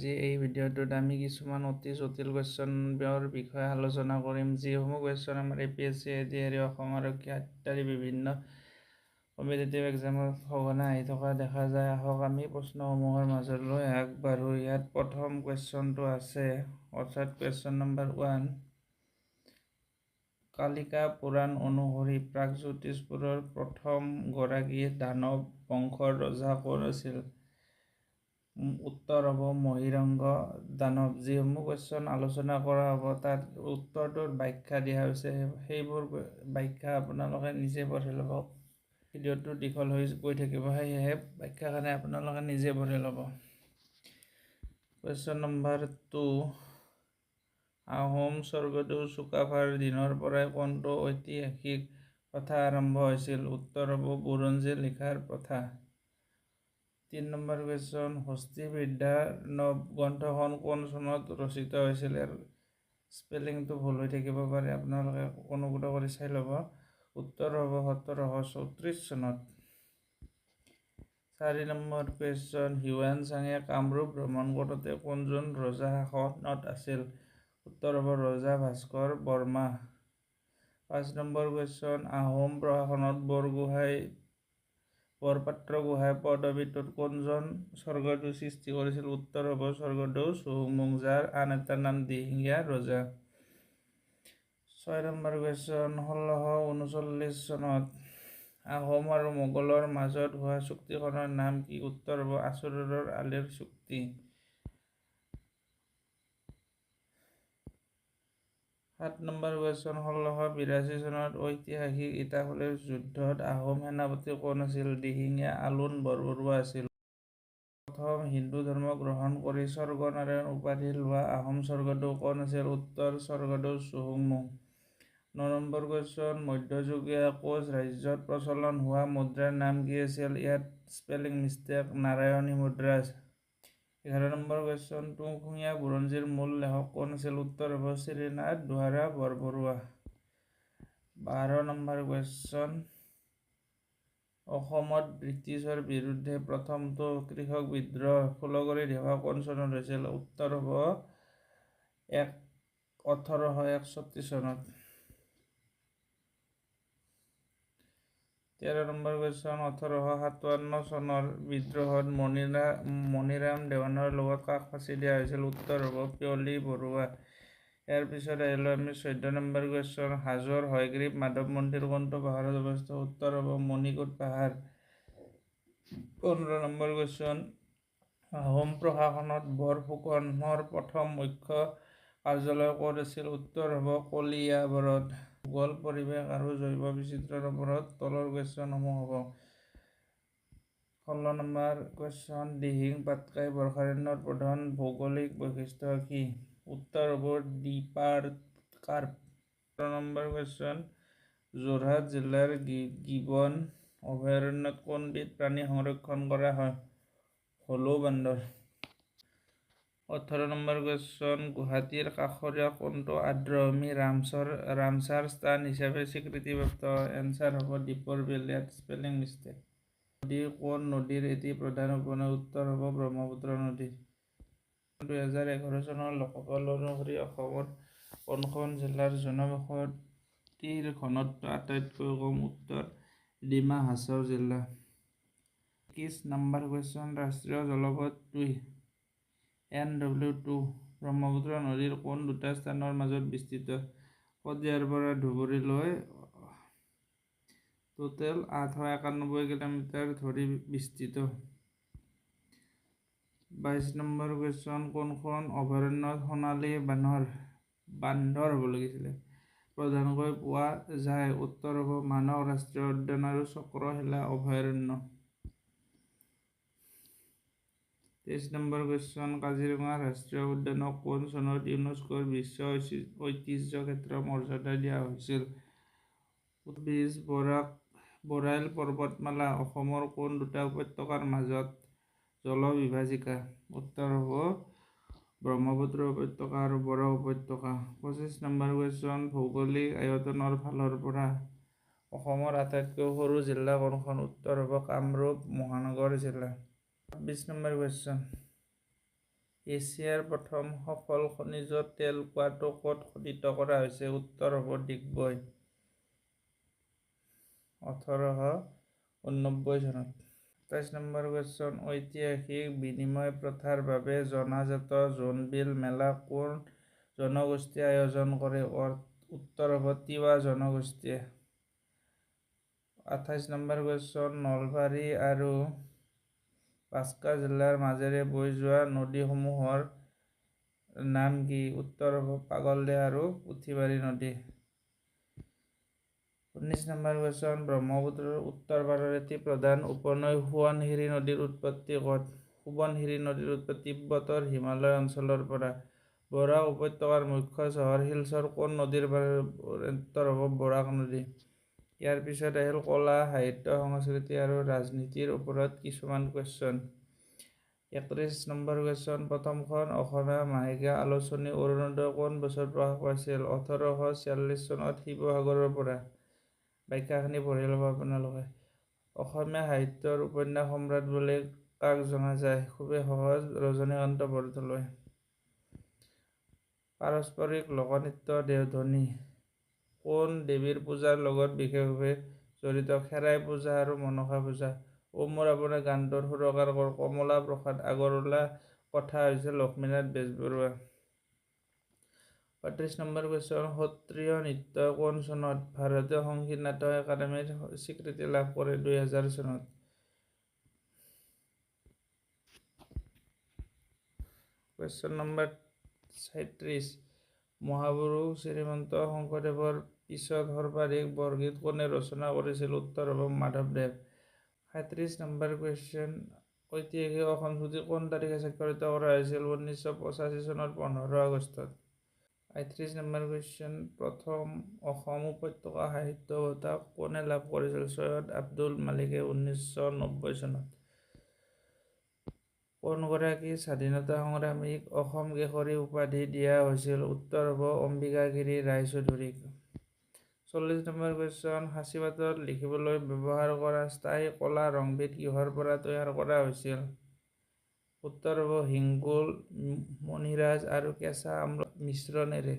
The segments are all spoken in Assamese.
আজি এই ভিডিঅ'টোত আমি কিছুমান অতি জটিল কুৱেশ্যনৰ বিষয়ে আলোচনা কৰিম, যিসমূহ কুৱেশ্যন আমাৰ APSC, ADR, অসম আৰক্ষী ইত্যাদি বিভিন্ন কম্পিটিটিভ এক্সামত সঘনাই আহি থকা দেখা যায়। আহক আমি প্ৰশ্নসমূহৰ মাজলৈ আগবাঢ়ো। ইয়াত প্ৰথম কুৱেশ্যনটো আছে, অৰ্থাৎ কুৱেশ্যন নম্বৰ 1। কালিকা পুৰাণ অনুসৰি প্ৰাগজ্যোতিষপুৰৰ প্ৰথম গৰাকী দানৱ বংশৰ ৰজা কোন আছিল? উত্তৰ হ'ব মহিৰংগ দানৱ। যিসমূহ কুৱেশ্যন আলোচনা কৰা হ'ব তাত উত্তৰটোৰ ব্যাখ্যা দিয়া হৈছে, সেইবোৰ ব্যাখ্যা আপোনালোকে নিজে পঢ়ি ল'ব। ভিডিঅ'টো দীঘল হৈ গৈ থাকিব, সেয়েহে ব্যাখ্যাখিনি আপোনালোকে নিজে পঢ়ি ল'ব। Question number 2। আহোম স্বৰ্গদেউ চুকাফাৰ দিনৰ পৰাই কোনটো ঐতিহাসিক প্ৰথা আৰম্ভ হৈছিল? উত্তৰ হ'ব বুৰঞ্জী লিখাৰ প্ৰথা। 3 নম্বৰ কুৱেশ্যন, হস্তিবিদ্যা গ্ৰন্থখন কোন চনত ৰচিত হৈছিল? ইয়াৰ স্পেলিংটো ভুল হৈ থাকিব পাৰে, আপোনালোকে অনুগ্ৰহ কৰি চাই ল'ব। উত্তৰ হ'ব 1734 চনত। 4 নম্বৰ কুৱেশ্যন, হিউৱেন চাঙে কামৰূপ ভ্ৰমণ কৰোঁতে কোনজন ৰজা শাসনত আছিল? উত্তৰ হ'ব ৰজা ভাস্কৰ বৰ্মা। 5 নম্বৰ কুৱেশ্যন, আহোম প্ৰশাসনত বৰপাত্ৰ গোহাঁই পদবীটোত কোনজন স্বৰ্গদেউ সৃষ্টি কৰিছিল? উত্তৰ হ'ব স্বৰ্গদেউ চুহুংমুং, যাৰ আন এটা নাম দিহিঙীয়া ৰজা। 6 নম্বৰ কুৱেশ্যন, 1639 চনত আহোম আৰু মোগলৰ মাজত হোৱা চুক্তিখনৰ নাম কি? উত্তৰ হ'ব আচোৰৰ আলিৰ চুক্তি। 7 নম্বৰ কুৱেশ্যন, 1682 চনত ঐতিহাসিক ইটাখুলিৰ যুদ্ধত আহোম সেনাপতি কোন আছিল? দিহিঙীয়া আলোন বৰবৰুৱা আছিল। প্ৰথম হিন্দু ধৰ্ম গ্ৰহণ কৰি স্বৰ্গনাৰায়ণ উপাধি লোৱা আহোম স্বৰ্গদেউ কোন আছিল? উত্তৰ স্বৰ্গদেউ চুহুংমুং। 9 নম্বৰ কুৱেশ্যন, মধ্যযুগীয় কোচ ৰাজ্যত প্ৰচলন হোৱা মুদ্ৰাৰ নাম কি আছিল? ইয়াত স্পেলিং মিষ্টেক, নাৰায়ণী মুদ্ৰা। 11 নম্বৰ কুৱেশ্যন, তুংখুঙীয়া বুৰঞ্জীৰ মূল লেখক কোন আছিল? উত্তৰ হ'ব শ্ৰীনাথ দুৱাৰা বৰবৰুৱা। 12 নম্বৰ কুৱেশ্যন, অসমত ব্ৰিটিছৰ বিৰুদ্ধে প্ৰথমটো কৃষক বিদ্ৰোহ ফুলগুৰিত হোৱা কোন চনত হৈছিল? উত্তৰ হ'ব 1861 চনত। 13 নম্বৰ কুৱেশ্যন, 1857 চনৰ বিদ্ৰোহত মণিৰাম দেৱানৰ লগত কাক ফাঁচি দিয়া হৈছিল? উত্তৰ হ'ব পিয়লি বৰুৱা। ইয়াৰ পিছত আহিলোঁ আমি 14 নম্বৰ কুৱেশ্যন, হাজোৰ হয়গ্ৰীৱ মাধৱ মন্দিৰ কোনটো পাহাৰত অৱস্থিত? উত্তৰ হ'ব মণিকোট পাহাৰ। 15 নম্বৰ কুৱেশ্যন, আহোম প্ৰশাসনত বৰফুকনৰ প্ৰথম মুখ্য কাৰ্যালয় ক'ত আছিল? উত্তৰ হ'ব কলিয়াবৰত। ভূগোল, পৰিৱেশ আৰু জৈৱ বৈচিত্ৰ্যৰ ওপৰত তলৰ কুৱেশ্যনসমূহ হ'ব। 16 নম্বৰ কুৱেশ্যন, দিহিং পাটকাই বৰ্ষাৰণ্যৰ প্ৰধান ভৌগোলিক বৈশিষ্ট্য কি? উত্তৰ হ'ব দ্বীপাৰ্কাপ। 17 নম্বৰ কুৱেশ্যন, যোৰহাট জিলাৰ গিবন অভয়াৰণ্যত কোনবিধ প্ৰাণী সংৰক্ষণ কৰা হয়? হলৌ বান্দৰ। 18 নম্বৰ কুৱেশ্যন, গুৱাহাটীৰ কাষৰীয়া কোনটো আৰ্দ্ৰভূমি ৰামছাৰ স্থান হিচাপে স্বীকৃতিপ্ৰাপ্ত? এনচাৰ হ'ব দীপৰ বিল, ইয়াত স্পেলিং মিষ্টেক। নদী কোন নদীৰ এটি প্ৰধান উপনৈ? উত্তৰ হ'ব ব্ৰহ্মপুত্ৰ নদী। 2011 চনৰ লোকসভা অনুসৰি অসমৰ কোনখন জিলাৰ জনবসতিৰ ঘনত্ব আটাইতকৈ কম? উত্তৰ ডিমা হাছাও জিলা। 21 নম্বৰ কুৱেশ্যন, ৰাষ্ট্ৰীয় জলপথ 2 NW2 ব্ৰহ্মপুত্ৰ নদীৰ কোন দুটা স্থানৰ মাজত বিস্তৃত? শদিয়াৰ পৰা ধুবুৰীলৈ টোটেল 891 কিলোমিটাৰ ধৰি বিস্তৃত। 22 নম্বৰ কুৱেশ্যন, কোনখন অভয়াৰণ্যত সোণালী বান্দৰ প্ৰধানকৈ পোৱা যায়? উত্তৰ হ'ব মানস ৰাষ্ট্ৰীয় উদ্যান আৰু চক্ৰশিলা অভয়াৰণ্য। 23 নম্বৰ কুৱেশ্যন, কাজিৰঙা ৰাষ্ট্ৰীয় উদ্যানক কোন চনত ইউনেস্কোৰ বিশ্ব ঐতিহ্য ক্ষেত্ৰ মৰ্যাদা দিয়া হৈছিল? 20 বৰাইল পৰ্বতমালা অসমৰ কোন দুটা উপত্যকাৰ মাজত জলবিভাজিকা? উত্তৰ হ'ব ব্ৰহ্মপুত্ৰ উপত্যকা আৰু বৰাক উপত্যকা। 25 নম্বৰ কুৱেশ্যন, ভৌগোলিক আয়তনৰ ফালৰ পৰা অসমৰ আটাইতকৈ সৰু জিলা কোনখন? উত্তৰ হ'ব কামৰূপ মহানগৰ জিলা। 26 নম্বৰ কুৱেশ্যন, এছিয়াৰ প্ৰথম সফল খনিজ তেল কুঁৱাটো ক'ত খোদিত কৰা হৈছে? উত্তৰ হ'ব ডিগবৈ, 1889 চনত। 27 নম্বৰ কুৱেশ্যন, ঐতিহাসিক বিনিময় প্ৰথাৰ বাবে জনাজাত জোনবিল মেলা কোন জনগোষ্ঠীয়ে আয়োজন কৰে? উত্তৰ হ'ব তিৱা জনগোষ্ঠীয়ে। 28 নম্বৰ কুৱেশ্যন, নলবাৰী আৰু বাক্সা জিলাৰ মাজেৰে বৈ যোৱা নদীসমূহৰ নাম কি? উত্তৰ হ'ব পাগলদিয়া আৰু পুথিমাৰী নদী। 19 নম্বৰ কুৱেশ্যন, ব্ৰহ্মপুত্ৰৰ উত্তৰ পাৰৰ এটি প্ৰধান উপনৈ সোৱণশিৰি নদীৰ উৎপত্তি ক'ত? সোৱণশিৰি নদীৰ উৎপত্তি তিব্বতৰ হিমালয় অঞ্চলৰ পৰা। বৰাক উপত্যকাৰ মুখ্য চহৰ শিলচৰ কোন নদীৰ পাৰত? উত্তৰ হ'ব বৰাক নদী। ইয়াৰ পিছত আহিল কলা, সাহিত্য, সংস্কৃতি আৰু ৰাজনীতিৰ ওপৰত কিছুমান কুৱেশ্যন। 31 নম্বৰ কুৱেশ্যন, প্ৰথমখন অসমীয়া মাহেকীয়া আলোচনী অৰুণোদয় কোন বছৰত প্ৰকাশ পাইছিল? 1846 চনত শিৱসাগৰৰ পৰা। ব্যাখ্যাখিনি পঢ়ি ল'ব আপোনালোকে। অসমীয়া সাহিত্যৰ উপন্যাস সম্ৰাট বুলি কাক জনা যায়? খুবেই সহজ, ৰজনীকান্ত বৰদলৈ। পাৰস্পৰিক লোকনৃত্য দেওধনী কোন দেৱীৰ পূজাৰ লগত বিশেষভাৱে জড়িত? খেৰাই পূজা আৰু মনসা পূজা। অ মোৰ আপোনাৰ গানটোৰ সুৰকাৰ কমলা প্ৰসাদ আগৰৱালা, কথা হৈছে লক্ষ্মীনাথ বেজবৰুৱা। 35 নম্বৰ কুৱেশ্যন, সত্ৰীয় নৃত্য কোন চনত ভাৰতীয় সংগীত নাটক একাডেমীৰ স্বীকৃতি লাভ কৰে? 2000 চনত। কুৱেশ্যন নম্বৰ 37, মহাপুৰুষ শ্ৰীমন্ত শংকৰদেৱৰ পিছত সৰ্বাধিক বৰগীত কোনে ৰচনা কৰিছিল? উত্তৰ হ'ব মাধৱদেৱ। 37 নম্বৰ কুৱেশ্যন, ঐতিহাসিক অসম চুক্তি কোন তাৰিখে স্বাক্ষৰিত কৰা হৈছিল? 1985 চনৰ 15 আগষ্টত। 38 নম্বৰ কুৱেশ্যন, প্ৰথম অসম উপত্যকা সাহিত্য বঁটা কোনে লাভ কৰিছিল? সৈয়দ আব্দুল মালিকে 1990 চনত। কোনগৰাকী স্বাধীনতা সংগ্ৰামীক অসম কেশৰী উপাধি দিয়া হৈছিল? উত্তৰ হ'ব অম্বিকাগিৰি ৰায়চৌধুৰীক। 40 নম্বৰ কুৱেশ্যন, সাঁচিপাতত লিখিবলৈ ব্যৱহাৰ কৰা স্থায়ী ক'লা ৰংবিধ কিহৰ পৰা তৈয়াৰ কৰা হৈছিল? উত্তৰ হ'ব হিংগুল, মণিৰাজ আৰু কেঁচা আমৰ মিশ্ৰণেৰে।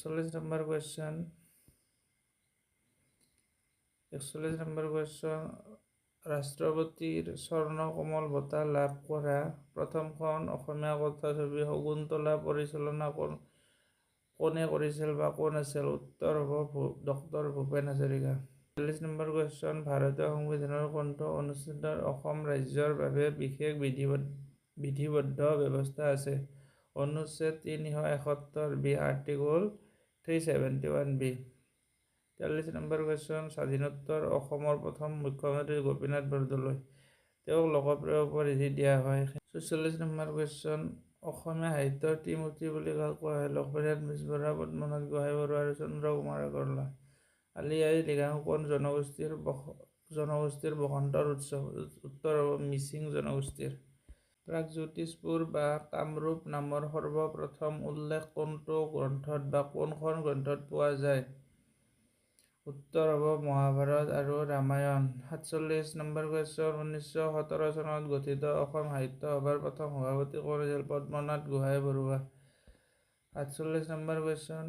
41 নম্বৰ কুৱেশ্যন, ৰাষ্ট্ৰপতিৰ স্বৰ্ণ কমল বঁটা লাভ কৰা প্ৰথমখন অসমীয়া কথাছবি শকুন্তলা পৰিচালনা কোনে কৰিছিল বা কোন আছিল? উত্তৰ হ'ব doctor Bhupen Hazarika. 42 number question, ভাৰতীয় সংবিধানৰ কোনটো অনুচ্ছেদত অসম ৰাজ্যৰ বাবে বিশেষ বিধিবদ্ধ ব্যৱস্থা আছে? অনুচ্ছেদ 371 বি, আৰ্টিকল 371 বি। 43 নম্বৰ কুৱেশ্যন, স্বাধীনোত্তৰ অসমৰ প্ৰথম মুখ্যমন্ত্ৰী গোপীনাথ বৰদলৈ, তেওঁক লোকপ্ৰিয় উপাধি দিয়া হয়। 44 নম্বৰ কুৱেশ্যন, অসমীয়া সাহিত্যৰ ত্ৰিমূৰ্তি বুলি কাক কোৱা হয়? লক্ষ্মীনাথ বেজবৰুৱা, পদ্মনাথ গোহাঞিবৰুৱা আৰু চন্দ্ৰকুমাৰ আগৰৱালা। আলি আই লৃগাং কোন জনগোষ্ঠীৰ বসন্তৰ উৎসৱ? উত্তৰ হ'ব মিচিং জনগোষ্ঠীৰ। প্ৰাগজ্যোতিষপুৰ বা কামৰূপ নামৰ সৰ্বপ্ৰথম উল্লেখ কোনটো গ্ৰন্থত বা কোনখন গ্ৰন্থত পোৱা যায়? উত্তৰ হ'ব মহাভাৰত আৰু ৰামায়ণ। 47 নম্বৰ কুৱেশ্যন, 1917 চনত গঠিত অসম সাহিত্য সভাৰ প্ৰথম সভাপতি কোন আছিল? পদ্মনাথ গোহাঞিবৰুৱা। 48 নম্বৰ কুৱেশ্যন,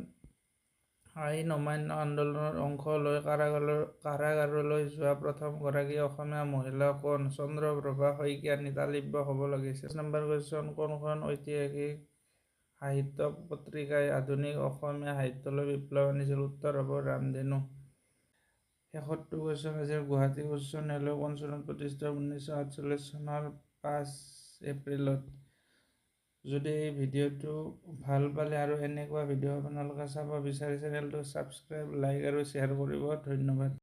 আইন অমান্য আন্দোলনত অংশ লৈ কাৰাগাৰলৈ যোৱা প্ৰথমগৰাকী অসমীয়া মহিলা কোন? চন্দ্ৰপ্ৰভা শইকীয়া। তালিব্য হ'ব লাগিছিল। 50 নম্বৰ কুৱেশ্যন, কোনখন ঐতিহাসিক সাহিত্য পত্ৰিকাই আধুনিক অসমীয়া সাহিত্যলৈ বিপ্লৱ আনিছিল? উত্তৰ হ'ব ৰামধেনু। 76 কুৱেশ্যন, আজিৰ গুৱাহাটী উচ্চ ন্যায়ালয় কোন চনত প্ৰতিষ্ঠা? 1948 চনৰ 5 এপ্ৰিলত। যদি এই ভিডিঅ'টো ভাল পালে আৰু এনেকুৱা ভিডিঅ' আপোনালোকে চাব বিচাৰে চেনেলটো ছাবস্ক্ৰাইব, লাইক আৰু শ্বেয়াৰ কৰিব। ধন্যবাদ।